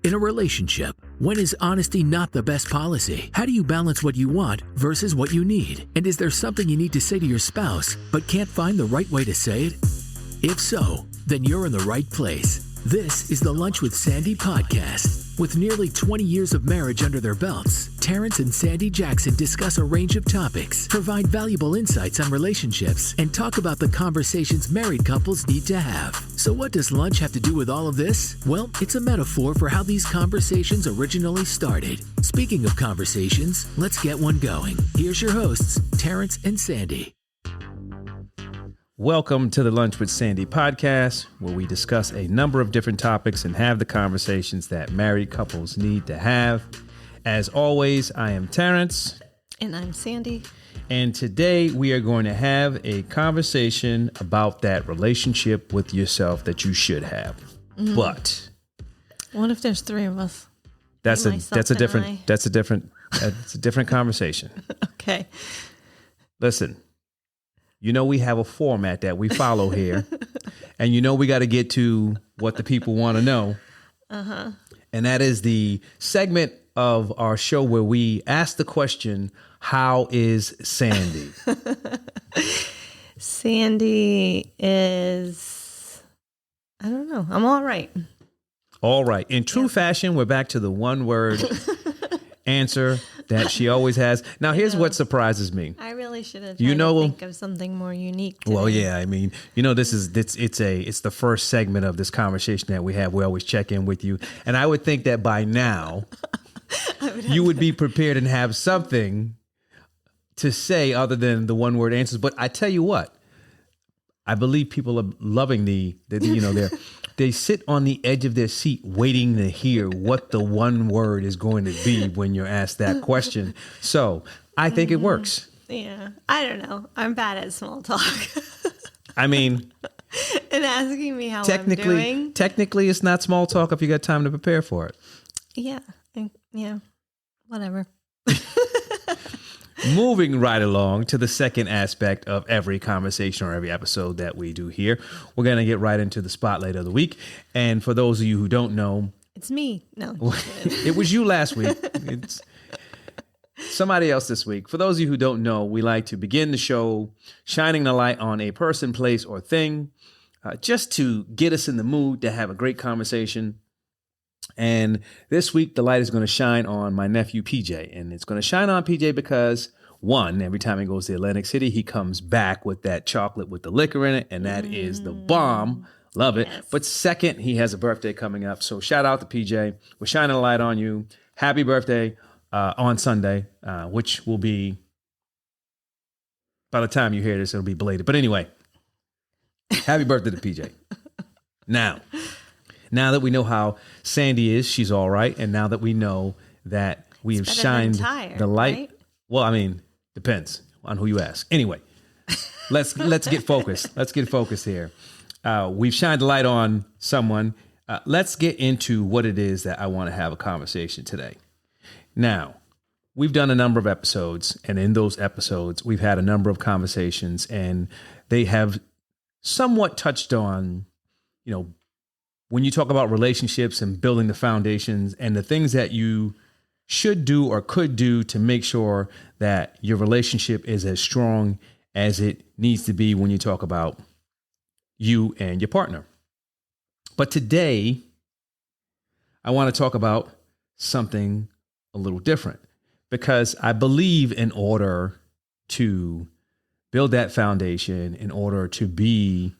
In a relationship, when is honesty not the best policy? How do you balance what you want versus what you need? And is there something you need to say to your spouse but can't find the right way to say it? If so, then you're in the right place. This is the Lunch with Sandy podcast. With nearly 20 years of marriage under their belts, Terrance and Sandy Jackson discuss a range of topics, provide valuable insights on relationships, and talk about the conversations married couples need to have. So what does lunch have to do with all of this? Well, it's a metaphor for how these conversations originally started. Speaking of conversations, let's get one going. Here's your hosts, Terrance and Sandy. Welcome to the Lunch with Sandy podcast, where we discuss a number of different topics and have the conversations that married couples need to have. As always, I am Terrance. And I'm Sandy. And today we are going to have a conversation about that relationship with yourself that you should have. Mm-hmm. But what if there's three of us? That's a different conversation. Okay. Listen. You know, we have a format that we follow here, and you know we got to get to what the people want to know. Uh-huh. And that is the segment of our show where we ask the question, how is Sandy? Sandy is, I don't know. I'm all right. All right. In true fashion, we're back to the one word answer that she always has. Now, here's what surprises me. I really should have tried to think of something more unique today. Well, yeah, I mean, you know, it's the first segment of this conversation that we have. We always check in with you. And I would think that by now you would be prepared and have something to say other than the one word answers. But I tell you what, I believe people are loving they sit on the edge of their seat waiting to hear what the one word is going to be when you're asked that question. So I think it works. Yeah. I don't know. I'm bad at small talk. I mean, and asking me how I'm doing. Technically, it's not small talk if you got time to prepare for it. Yeah. Yeah. Whatever. Moving right along to the second aspect of every conversation or every episode that we do here, we're going to get right into the spotlight of the week. And for those of you who don't know, it's me. No, it was you last week. It's somebody else this week. For those of you who don't know, we like to begin the show shining the light on a person, place, or thing, just to get us in the mood to have a great conversation. And this week, the light is going to shine on my nephew, PJ. And it's going to shine on PJ because, one, every time he goes to Atlantic City, he comes back with that chocolate with the liquor in it. And that is the bomb. Love it. Yes. But second, he has a birthday coming up. So shout out to PJ. We're shining a light on you. Happy birthday on Sunday, which will be, by the time you hear this, it'll be belated. But anyway, happy birthday to PJ. Now that we know how Sandy is, she's all right. And now that we know that we have shined the light, right? Well, I mean, depends on who you ask. Anyway, let's get focused. Let's get focused here. We've shined the light on someone. Let's get into what it is that I want to have a conversation today. Now, we've done a number of episodes, and in those episodes, we've had a number of conversations, and they have somewhat touched on, you know, when you talk about relationships and building the foundations and the things that you should do or could do to make sure that your relationship is as strong as it needs to be when you talk about you and your partner. But today, I want to talk about something a little different, because I believe in order to build that foundation, in order to be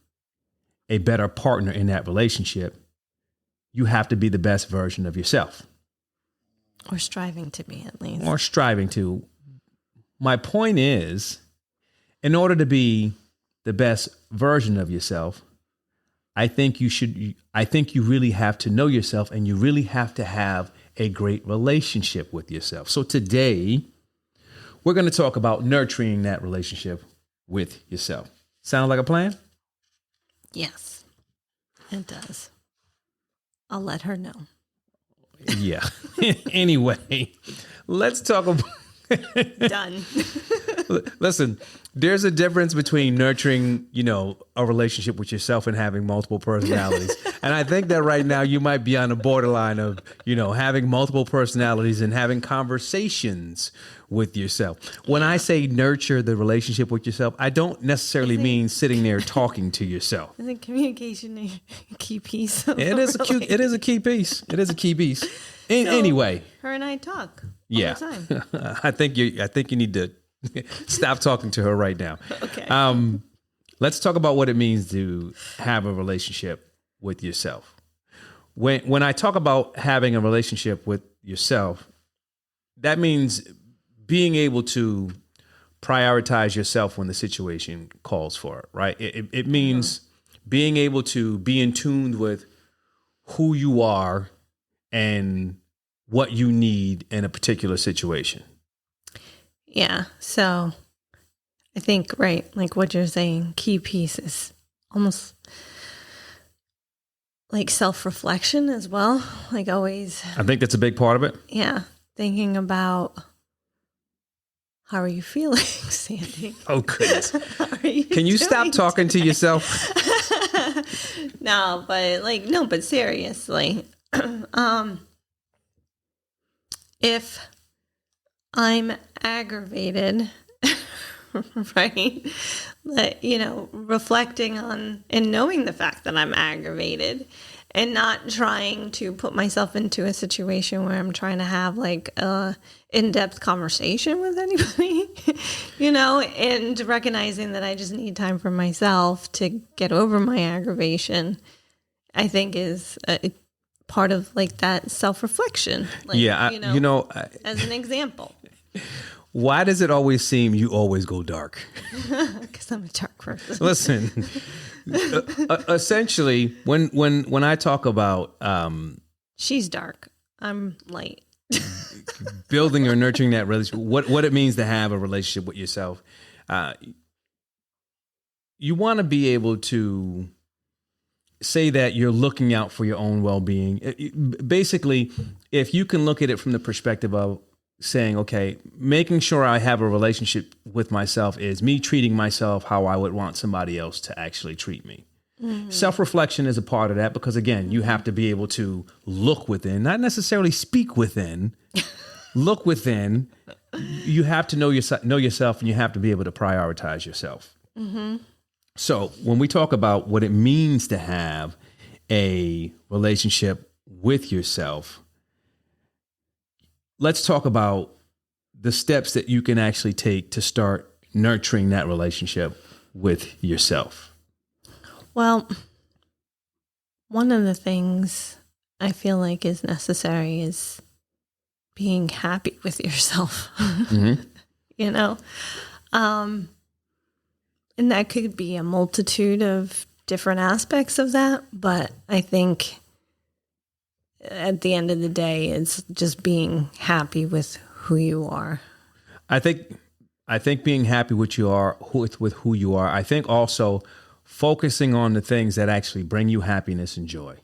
a better partner in that relationship, you have to be the best version of yourself. Or striving to be, at least. Or striving to. My point is, in order to be the best version of yourself, I think you really have to know yourself, and you really have to have a great relationship with yourself. So today, we're going to talk about nurturing that relationship with yourself. Sound like a plan? Yes, it does. I'll let her know. Yeah. Anyway, let's talk Done. Listen, there's a difference between nurturing, a relationship with yourself and having multiple personalities. And I think that right now you might be on the borderline of, having multiple personalities and having conversations with yourself. When I say nurture the relationship with yourself, I don't necessarily mean sitting there talking to yourself. I think communication is a key piece. It is a key piece. It is a key piece. Anyway, her and I talk all the time. I think you need to stop talking to her right now. Okay. Let's talk about what it means to have a relationship with yourself. When I talk about having a relationship with yourself, that means being able to prioritize yourself when the situation calls for it, right? It means being able to be in tune with who you are and what you need in a particular situation. Yeah. So I think, right, like what you're saying, key piece is almost like self-reflection as well. Like always. I think that's a big part of it. Yeah. Thinking about how are you feeling, Sandy? Oh, goodness. Can you stop talking to yourself? No, but seriously. If I'm aggravated, right? Reflecting on and knowing the fact that I'm aggravated and not trying to put myself into a situation where I'm trying to have like a in-depth conversation with anybody, and recognizing that I just need time for myself to get over my aggravation, I think is a part of like that self-reflection. Like, as an example. Why does it always seem you always go dark? Because I'm a dark person. Listen, essentially, when I talk about she's dark, I'm light. Building or nurturing that relationship, what it means to have a relationship with yourself, you want to be able to say that you're looking out for your own well-being. Basically, if you can look at it from the perspective of saying, okay, making sure I have a relationship with myself is me treating myself how I would want somebody else to actually treat me. Mm-hmm. Self-reflection is a part of that because, again, you have to be able to look within, not necessarily speak within, look within. You have to know yourself, and you have to be able to prioritize yourself. Mm-hmm. So when we talk about what it means to have a relationship with yourself, let's talk about the steps that you can actually take to start nurturing that relationship with yourself. Well, one of the things I feel like is necessary is being happy with yourself. Mm-hmm. And that could be a multitude of different aspects of that. But I think at the end of the day, it's just being happy with who you are. I think being happy with who you are. I think also focusing on the things that actually bring you happiness and joy.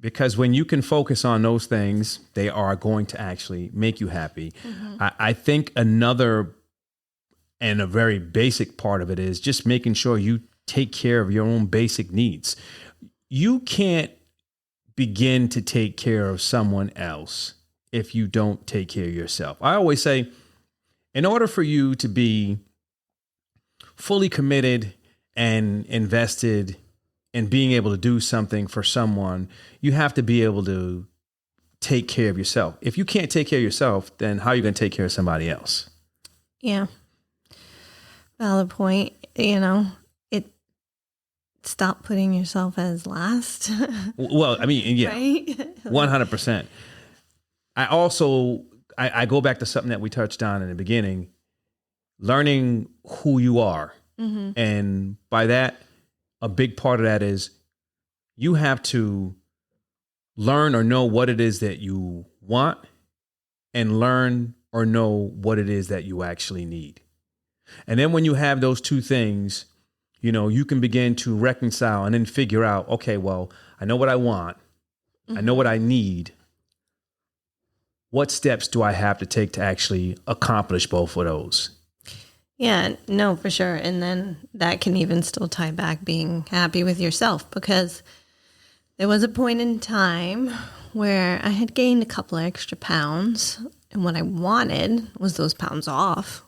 Because when you can focus on those things, they are going to actually make you happy. Mm-hmm. I think another and a very basic part of it is just making sure you take care of your own basic needs. You can't begin to take care of someone else if you don't take care of yourself. I always say, in order for you to be fully committed and invested in being able to do something for someone, you have to be able to take care of yourself. If you can't take care of yourself, then how are you going to take care of somebody else? Yeah. Valid point. Stop putting yourself as last. Well, I mean, yeah, right? 100%. I go back to something that we touched on in the beginning, learning who you are. Mm-hmm. And by that, a big part of that is you have to learn or know what it is that you want and learn or know what it is that you actually need. And then when you have those two things, you can begin to reconcile and then figure out, okay, well, I know what I want. Mm-hmm. I know what I need. what steps do I have to take to actually accomplish both of those? Yeah, no, for sure. And then that can even still tie back being happy with yourself, because there was a point in time where I had gained a couple of extra pounds, and what I wanted was those pounds off.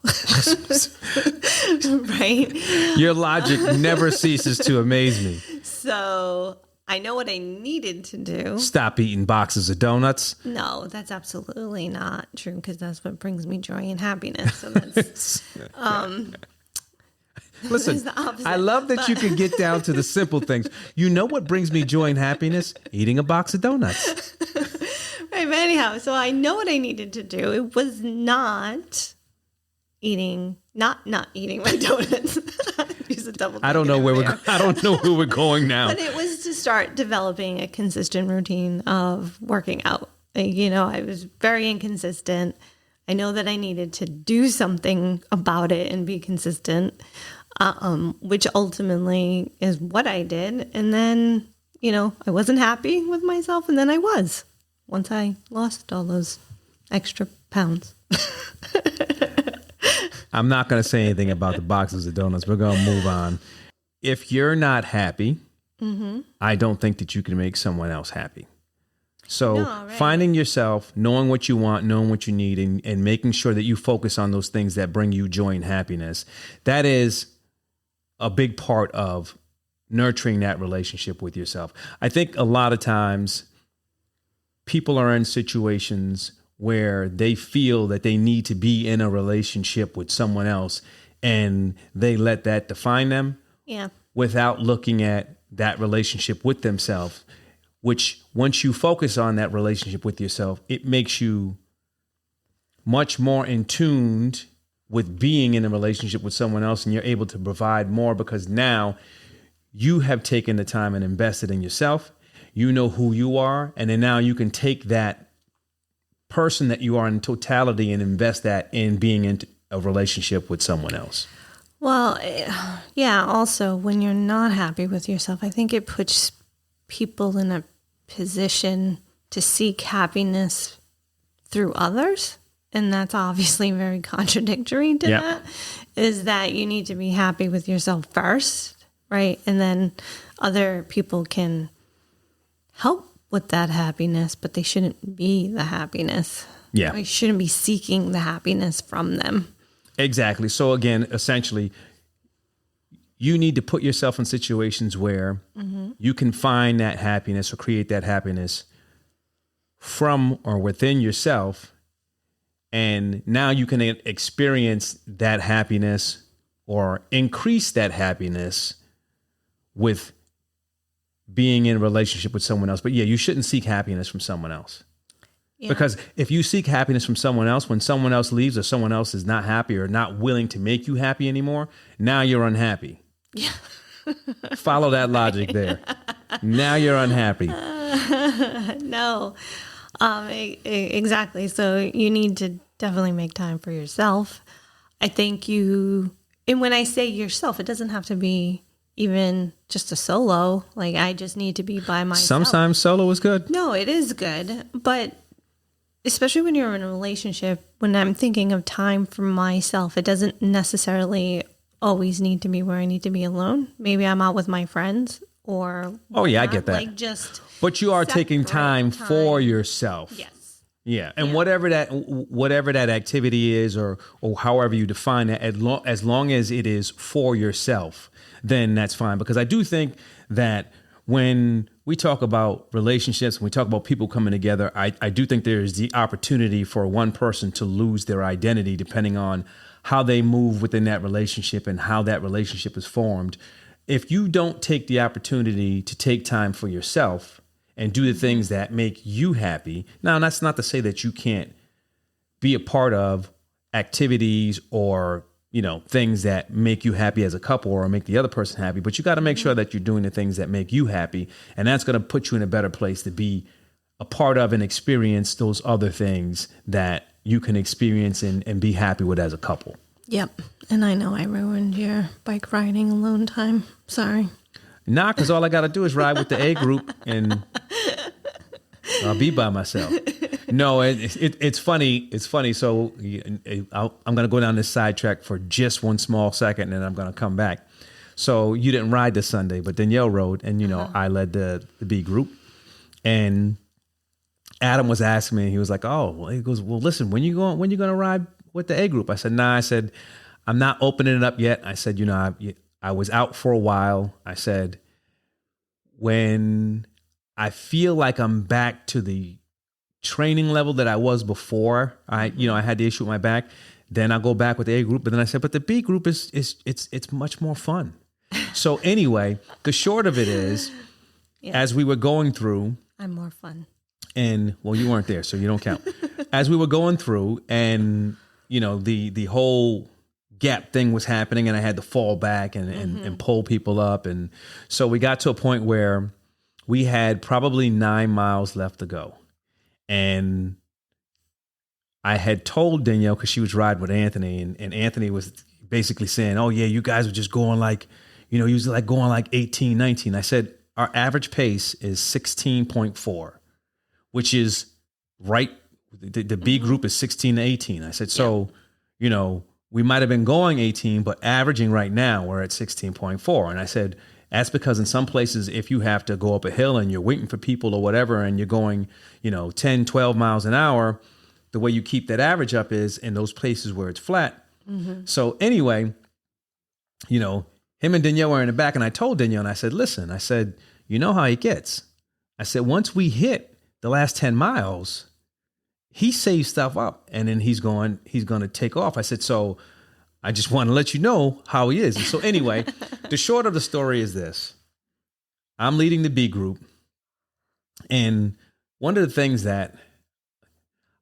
Right? Your logic never ceases to amaze me. So I know what I needed to do. Stop eating boxes of donuts. No, that's absolutely not true, because that's what brings me joy and happiness. So that's listen, I love that you can get down to the simple things. You know what brings me joy and happiness? Eating a box of donuts. Right, but anyhow, so I know what I needed to do. It was not eating my donuts. Use a double. I don't know where we're going now. But it was to start developing a consistent routine of working out. You know, I was very inconsistent. I know that I needed to do something about it and be consistent, which ultimately is what I did. And then, you know, I wasn't happy with myself, and then I was, once I lost all those extra pounds. I'm not going to say anything about the boxes of donuts. We're going to move on. If you're not happy, I don't think that you can make someone else happy. So finding yourself, knowing what you want, knowing what you need, and making sure that you focus on those things that bring you joy and happiness, that is a big part of nurturing that relationship with yourself. I think a lot of times people are in situations where they feel that they need to be in a relationship with someone else, and they let that define them without looking at that relationship with themselves, which once you focus on that relationship with yourself, it makes you much more in tuned with being in a relationship with someone else, and you're able to provide more because now you have taken the time and invested in yourself. You know who you are, and then now you can take that person that you are in totality and invest that in being in a relationship with someone else. Well, yeah, also when you're not happy with yourself, I think it puts people in a position to seek happiness through others. And that's obviously very contradictory to that, is that you need to be happy with yourself first, right? And then other people can help with that happiness, but they shouldn't be the happiness. Yeah. You shouldn't be seeking the happiness from them. Exactly. So again, essentially, you need to put yourself in situations where you can find that happiness or create that happiness from or within yourself. And now you can experience that happiness or increase that happiness with being in a relationship with someone else. But yeah, you shouldn't seek happiness from someone else. Yeah. Because if you seek happiness from someone else, when someone else leaves or someone else is not happy or not willing to make you happy anymore, now you're unhappy. Yeah. Follow that logic there. Now you're unhappy. No, exactly. So you need to definitely make time for yourself. I think and when I say yourself, it doesn't have to be even just a solo. Like, I just need to be by myself. Sometimes solo is good. No, it is good. But especially when you're in a relationship, when I'm thinking of time for myself, it doesn't necessarily always need to be where I need to be alone. Maybe I'm out with my friends or... Oh, yeah, I get that. Like, just... But you are taking time for yourself. Yes. Yeah, and whatever that activity is, or however you define it, as long as it is for yourself, then that's fine. Because I do think that when we talk about relationships, when we talk about people coming together, I do think there is the opportunity for one person to lose their identity depending on how they move within that relationship and how that relationship is formed. If you don't take the opportunity to take time for yourself and do the things that make you happy. Now, that's not to say that you can't be a part of activities or, things that make you happy as a couple or make the other person happy, but you got to make sure that you're doing the things that make you happy. And that's going to put you in a better place to be a part of and experience those other things that you can experience and be happy with as a couple. Yep. And I know I ruined your bike riding alone time. Sorry. Nah, because all I got to do is ride with the A group and I'll be by myself. No, it's funny. It's funny. So I'm going to go down this sidetrack for just one small second, and then I'm going to come back. So you didn't ride this Sunday, but Danielle rode, and I led the B group, and Adam was asking me. He was like, "Oh, well," he goes, "Well, listen, when you going to ride with the A group?" I said, "Nah." I said, "I'm not opening it up yet." I said, I was out for a while. I said, when I feel like I'm back to the training level that I was before I had the issue with my back, then I'll go back with the A group. But then I said, but the B group it's much more fun. So anyway, the short of it is, as we were going through, I'm more fun. And well, you weren't there, so you don't count. As we were going through, and the whole gap thing was happening, and I had to fall back and pull people up, and so we got to a point where we had probably 9 miles left to go. And I had told Danielle, because she was riding with Anthony, and Anthony was basically saying, "Oh yeah, you guys were just going like, you was like going like 18, 19. I said, our average pace is 16.4, which is right. The B group is 16 to 18. I said, so, we might have been going 18, but averaging right now, we're at 16.4. And I said, that's because in some places, if you have to go up a hill and you're waiting for people or whatever, and you're going, 10, 12 miles an hour, the way you keep that average up is in those places where it's flat. Mm-hmm. So anyway, him and Danielle were in the back, and I told Danielle, and I said, listen, I said, you know how he gets. I said, once we hit the last 10 miles, he saves stuff up, and then he's going to take off. I said, so I just want to let you know how he is. And so anyway, the short of the story is this. I'm leading the B group, and one of the things that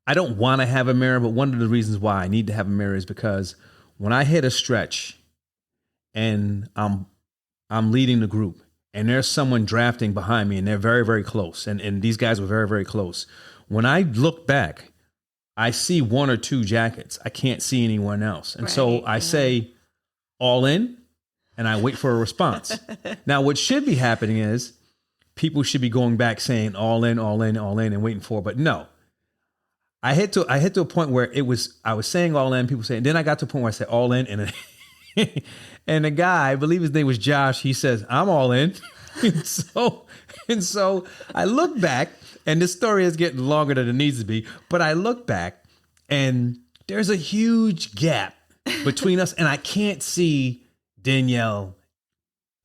I don't want to have a mirror, but one of the reasons why I need to have a mirror is because when I hit a stretch and I'm leading the group, and there's someone drafting behind me, and they're very, very close, and these guys were very, very close. When I look back, I see one or two jackets. I can't see anyone else. And so I say, all in, and I wait for a response. Now, what should be happening is people should be going back saying all in, all in, all in, and waiting for, but no. I hit to a point where I was saying all in, people saying, then I got to a point where I said all in, and and the guy, I believe his name was Josh, he says, I'm all in. and so I look back, and this story is getting longer than it needs to be, but I look back, and there's a huge gap between us, and I can't see Danielle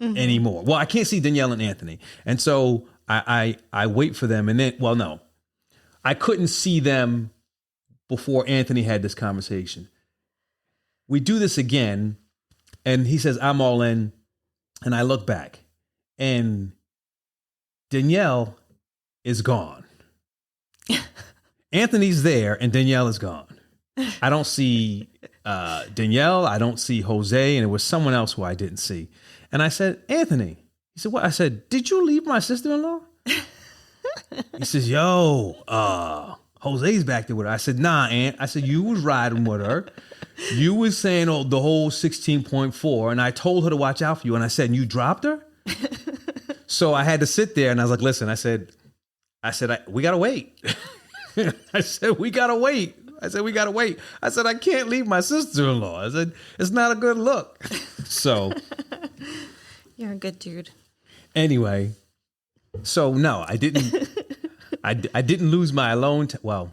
anymore. Well, I can't see Danielle and Anthony. And so I wait for them, and then, well, no, I couldn't see them before Anthony had this conversation. We do this again, and he says, I'm all in, and I look back, and Danielle is gone. Anthony's there, and Danielle is gone. I don't see Danielle. I don't see Jose, and it was someone else who I didn't see. And I said, Anthony. He said, what? I said, did you leave my sister-in-law? He says, yo, Jose's back there with her. I said, nah, Aunt. I said, you was riding with her. You was saying the whole 16.4, and I told her to watch out for you. And I said, and you dropped her? So I had to sit there, and I was like, listen, I said, we got to wait. I said, we got to wait. I said, I can't leave my sister-in-law. I said, it's not a good look. So. You're a good dude. Anyway, so no, I didn't. I didn't lose my alone time. Well,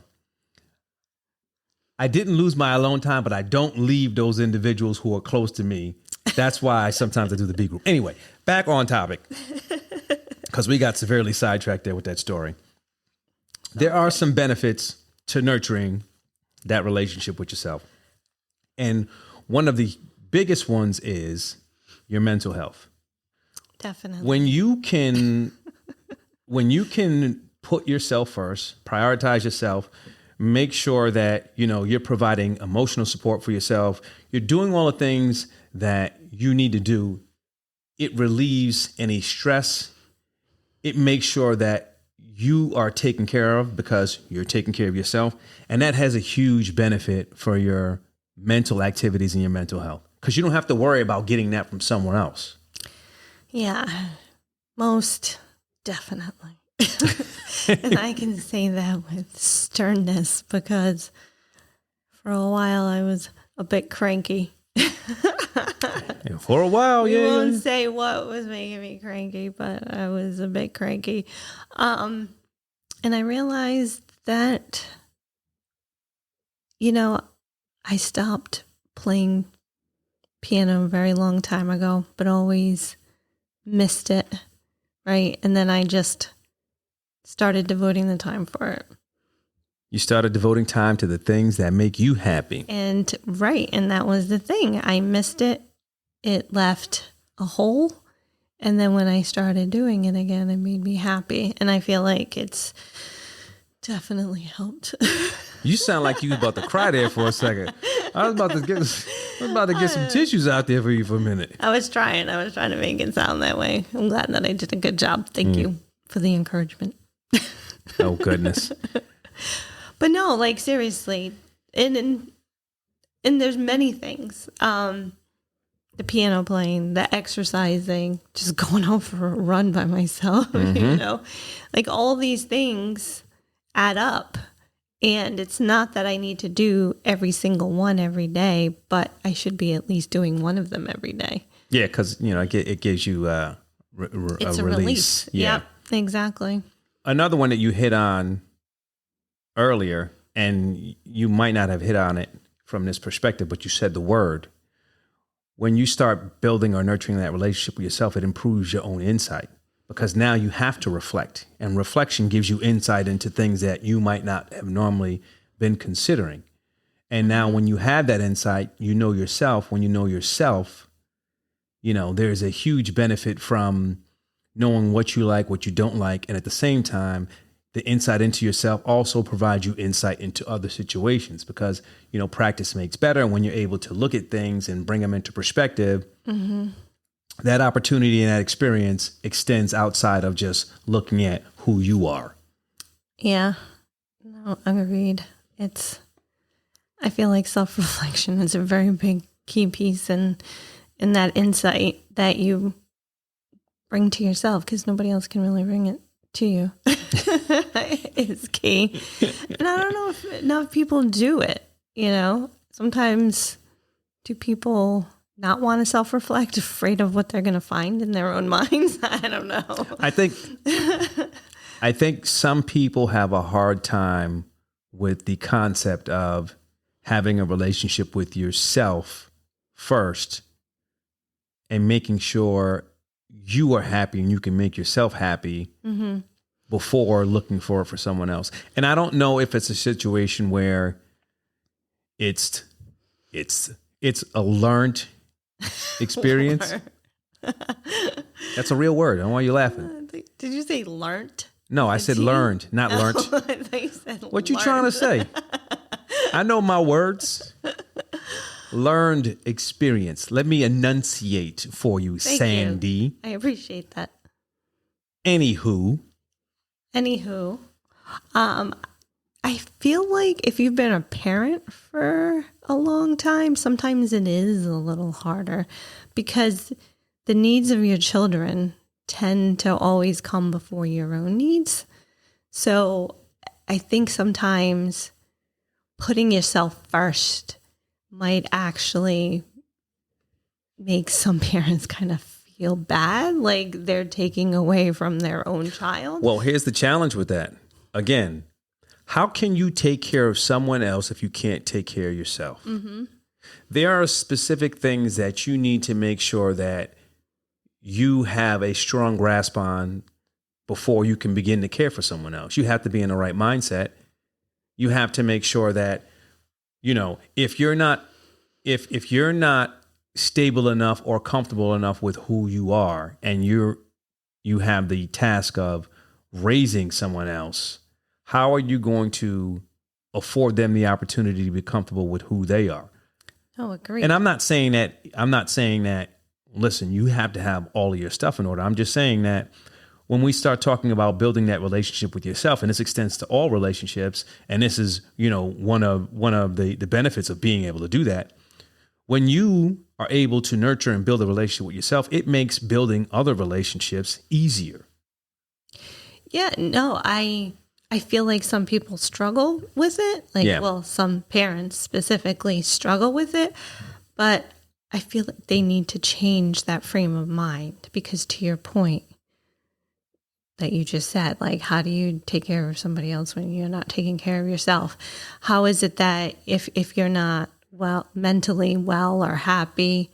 I didn't lose my alone time, but I don't leave those individuals who are close to me. That's why sometimes I do the B group. Anyway, back on topic, because we got severely sidetracked there with that story. There are some benefits to nurturing that relationship with yourself. And one of the biggest ones is your mental health. Definitely. When you can put yourself first, prioritize yourself, make sure that, you're providing emotional support for yourself, you're doing all the things that you need to do, it relieves any stress. It makes sure that you are taken care of because you're taking care of yourself. And that has a huge benefit for your mental activities and your mental health, because you don't have to worry about getting that from someone else. Yeah, most definitely. And I can say that with sternness because for a while I was a bit cranky. For a while, We won't say what was making me cranky, but I was a bit cranky. And I realized that, I stopped playing piano a very long time ago, but always missed it, right? And then I just started devoting the time for it. You started devoting time to the things that make you happy. And that was the thing. I missed it. It left a hole. And then when I started doing it again, it made me happy. And I feel like it's definitely helped. You sound like you was about to cry there for a second. I was about to get some tissues out there for you for a minute. I was trying to make it sound that way. I'm glad that I did a good job. Thank you for the encouragement. Oh, goodness. But no, like seriously, and there's many things. The piano playing, the exercising, just going out for a run by myself, like all these things add up. And it's not that I need to do every single one every day, but I should be at least doing one of them every day. Yeah, because, it gives you it's a release. Yeah, yep, exactly. Another one that you hit on earlier, and you might not have hit on it from this perspective, but you said the word. When you start building or nurturing that relationship with yourself, it improves your own insight because now you have to reflect, and reflection gives you insight into things that you might not have normally been considering. And now when you have that insight, you know yourself. When you know yourself, there's a huge benefit from knowing what you like, what you don't like. And at the same time, the insight into yourself also provides you insight into other situations because, practice makes better. And when you're able to look at things and bring them into perspective, that opportunity and that experience extends outside of just looking at who you are. Yeah, no, agreed. I feel like self-reflection is a very big key piece in that insight that you bring to yourself because nobody else can really bring it to you. It's key. And I don't know if enough people do it, Sometimes do people not want to self-reflect, afraid of what they're going to find in their own minds? I don't know. I think some people have a hard time with the concept of having a relationship with yourself first and making sure you are happy and you can make yourself happy before looking for someone else. And I don't know if it's a situation where it's a learned experience. That's a real word. I don't know why you're laughing. Did you say learned? No, I said learned, not learnt. I thought you said what you trying to say? I know my words. Learned experience. Let me enunciate for you, Thank Sandy. You. I appreciate that. Anywho, I feel like if you've been a parent for a long time, sometimes it is a little harder because the needs of your children tend to always come before your own needs. So I think sometimes putting yourself first might actually make some parents kind of feel bad, like they're taking away from their own child. Well, here's the challenge with that. Again, how can you take care of someone else if you can't take care of yourself? There are specific things that you need to make sure that you have a strong grasp on before you can begin to care for someone else. You have to be in the right mindset. You have to make sure that, if you're not stable enough or comfortable enough with who you are, and you have the task of raising someone else, how are you going to afford them the opportunity to be comfortable with who they are? Oh, agree. And I'm not saying that, listen, you have to have all of your stuff in order. I'm just saying that when we start talking about building that relationship with yourself, and this extends to all relationships, and this is, one of the benefits of being able to do that. When you are able to nurture and build a relationship with yourself, it makes building other relationships easier. Yeah, no, I feel like some people struggle with it. Like, well, some parents specifically struggle with it, but I feel that they need to change that frame of mind because to your point that you just said, like, how do you take care of somebody else when you're not taking care of yourself? How is it that if you're not mentally well or happy,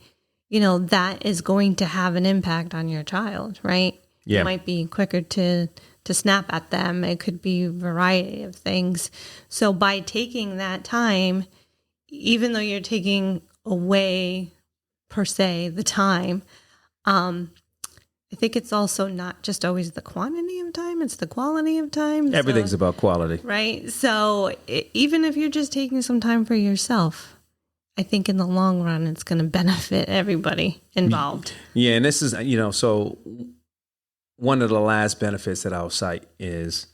that is going to have an impact on your child, right? Yeah. You might be quicker to snap at them. It could be a variety of things. So by taking that time, even though you're taking away per se the time, I think it's also not just always the quantity of time, it's the quality of time. Everything's about quality. Right. So even if you're just taking some time for yourself, I think in the long run, it's going to benefit everybody involved. Yeah. And this is, so one of the last benefits that I'll cite is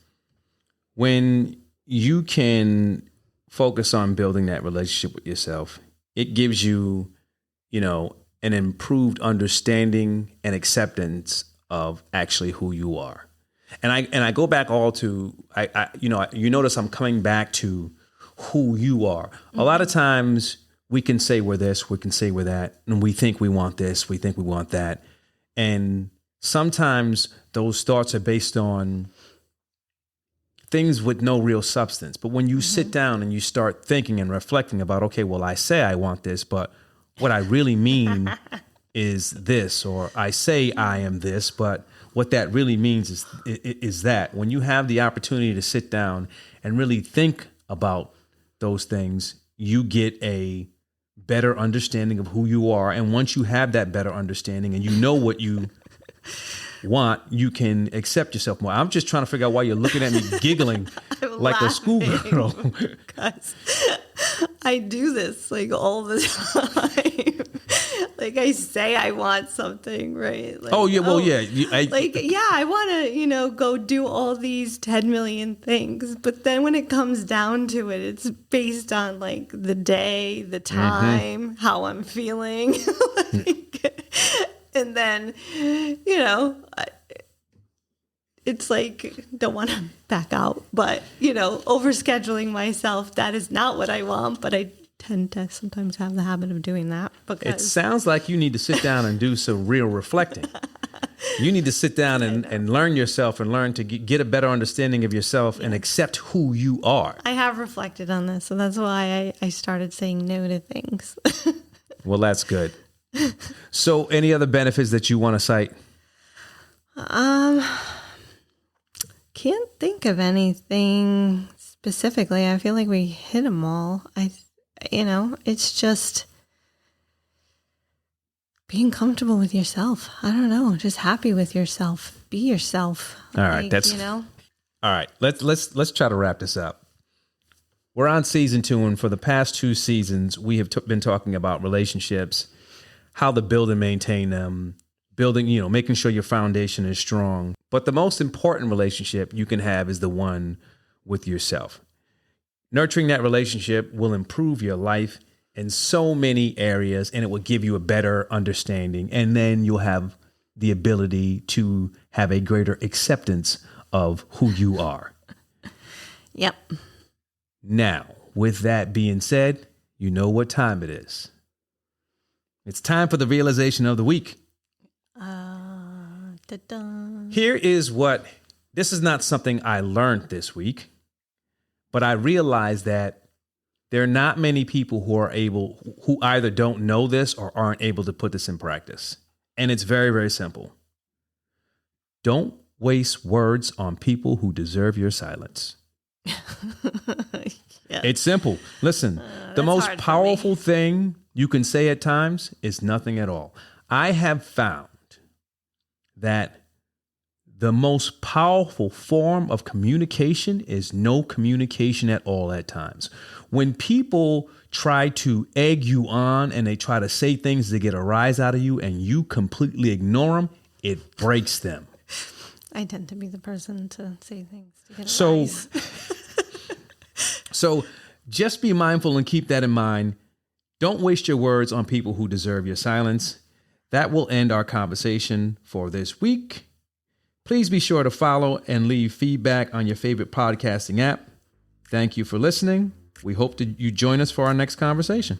when you can focus on building that relationship with yourself, it gives you, an improved understanding and acceptance of actually who you are. And I go back all to, you notice I'm coming back to who you are. Mm-hmm. A lot of times we can say we're this, we can say we're that, and we think we want this, we think we want that. And sometimes those thoughts are based on things with no real substance. But when you sit down and you start thinking and reflecting about, okay, well, I say I want this, but what I really mean is this, or I say I am this, but what that really means is that. When you have the opportunity to sit down and really think about those things, you get a better understanding of who you are. And once you have that better understanding and you know what you want, you can accept yourself more. I'm just trying to figure out why you're looking at me giggling like a schoolgirl. Because I do this like all the time. Like I say I want something, right? Like, oh yeah, well yeah. I want to, go do all these 10 million things. But then when it comes down to it, it's based on like the day, the time, how I'm feeling. And then, it's like, don't want to back out, but, overscheduling myself, that is not what I want, but I tend to sometimes have the habit of doing that. Because it sounds like you need to sit down and do some real reflecting. You need to sit down and learn yourself and learn to get a better understanding of yourself and accept who you are. I have reflected on this, so that's why I started saying no to things. Well, that's good. So any other benefits that you want to cite? Can't think of anything specifically. I feel like we hit them all. It's just being comfortable with yourself. I don't know, just happy with yourself. Be yourself. All right, all right. Let's try to wrap this up. We're on season 2, and for the past 2 seasons, we have been talking about relationships, how to build and maintain them, building, making sure your foundation is strong. But the most important relationship you can have is the one with yourself. Nurturing that relationship will improve your life in so many areas, and it will give you a better understanding. And then you'll have the ability to have a greater acceptance of who you are. Yep. Now, with that being said, you know what time it is. It's time for the realization of the week. Here is this is not something I learned this week, but I realized that there are not many people who either don't know this or aren't able to put this in practice. And it's very, very simple. Don't waste words on people who deserve your silence. Yes. It's simple. Listen, the most powerful thing you can say at times is nothing at all. I have found that the most powerful form of communication is no communication at all at times. When people try to egg you on and they try to say things to get a rise out of you and you completely ignore them, it breaks them. I tend to be the person to say things to get a rise. So just be mindful and keep that in mind. Don't waste your words on people who deserve your silence. That will end our conversation for this week. Please be sure to follow and leave feedback on your favorite podcasting app. Thank you for listening. We hope that you join us for our next conversation.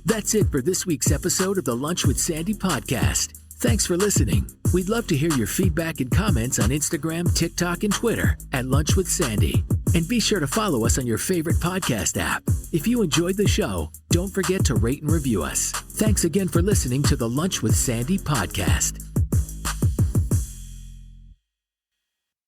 That's it for this week's episode of the Lunch with Sandy podcast. Thanks for listening. We'd love to hear your feedback and comments on Instagram, TikTok, and Twitter at Lunch with Sandy. And be sure to follow us on your favorite podcast app. If you enjoyed the show, don't forget to rate and review us. Thanks again for listening to the Lunch with Sandy podcast.